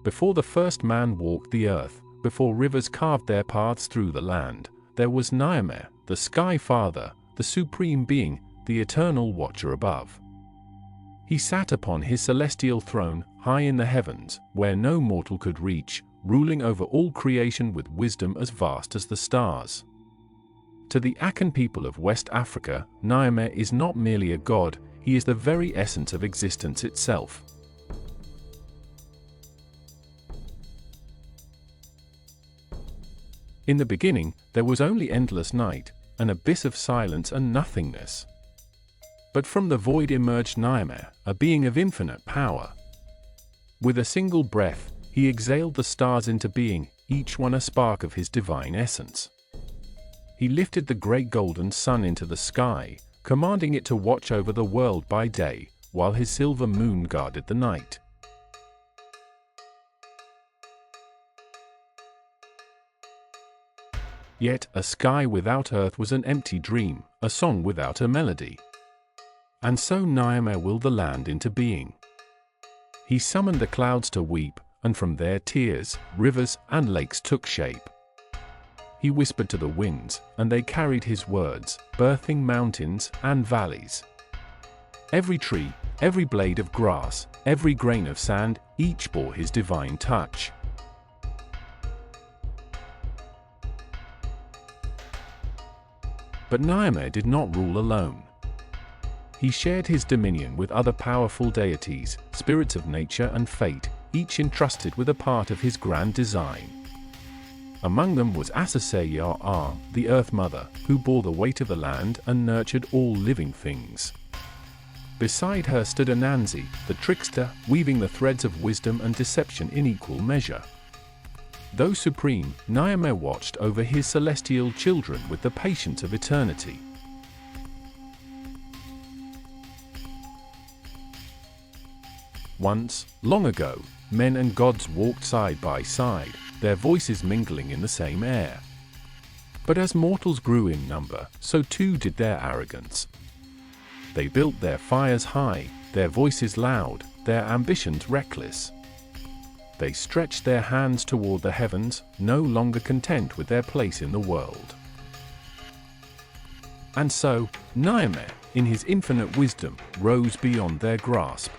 Before the first man walked the earth, before rivers carved their paths through the land, there was Nyame, the Sky Father, the Supreme Being, the Eternal Watcher above. He sat upon his celestial throne, high in the heavens, where no mortal could reach, ruling over all creation with wisdom as vast as the stars. To the Akan people of West Africa, Nyame is not merely a god, he is the very essence of existence itself. In the beginning, there was only endless night, an abyss of silence and nothingness. But from the void emerged Nyame, a being of infinite power. With a single breath, he exhaled the stars into being, each one a spark of his divine essence. He lifted the great golden sun into the sky, commanding it to watch over the world by day, while his silver moon guarded the night. Yet a sky without earth was an empty dream, a song without a melody. And so Nyame willed the land into being. He summoned the clouds to weep, and from their tears, rivers and lakes took shape. He whispered to the winds, and they carried his words, birthing mountains and valleys. Every tree, every blade of grass, every grain of sand, each bore his divine touch. But Nyame did not rule alone. He shared his dominion with other powerful deities, spirits of nature and fate, each entrusted with a part of his grand design. Among them was Asase-Ya-Ah, the Earth Mother, who bore the weight of the land and nurtured all living things. Beside her stood Anansi, the trickster, weaving the threads of wisdom and deception in equal measure. Though supreme, Nyame watched over his celestial children with the patience of eternity. Once, long ago, men and gods walked side by side, their voices mingling in the same air. But as mortals grew in number, so too did their arrogance. They built their fires high, their voices loud, their ambitions reckless. They stretched their hands toward the heavens, no longer content with their place in the world. And so, Nyame, in his infinite wisdom, rose beyond their grasp.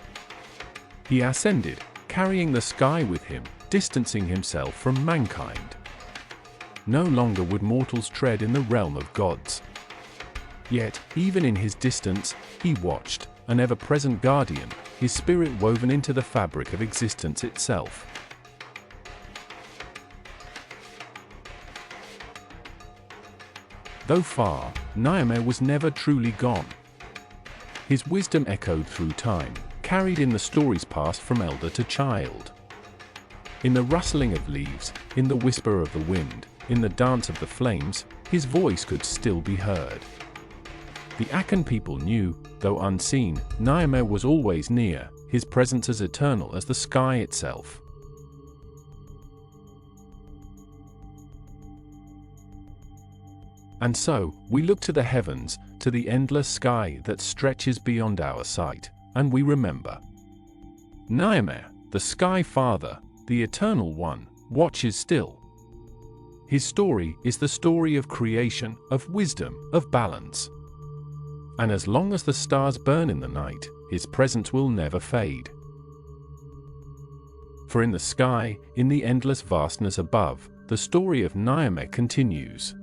He ascended, carrying the sky with him, distancing himself from mankind. No longer would mortals tread in the realm of gods. Yet, even in his distance, he watched, an ever-present guardian, his spirit woven into the fabric of existence itself. Though far, Nyame was never truly gone. His wisdom echoed through time, carried in the stories passed from elder to child. In the rustling of leaves, in the whisper of the wind, in the dance of the flames, his voice could still be heard. The Akan people knew, though unseen, Nyame was always near, his presence as eternal as the sky itself. And so, we look to the heavens, to the endless sky that stretches beyond our sight, and we remember. Nyame, the Sky Father, the Eternal One, watches still. His story is the story of creation, of wisdom, of balance. And as long as the stars burn in the night, his presence will never fade. For in the sky, in the endless vastness above, the story of Nyame continues.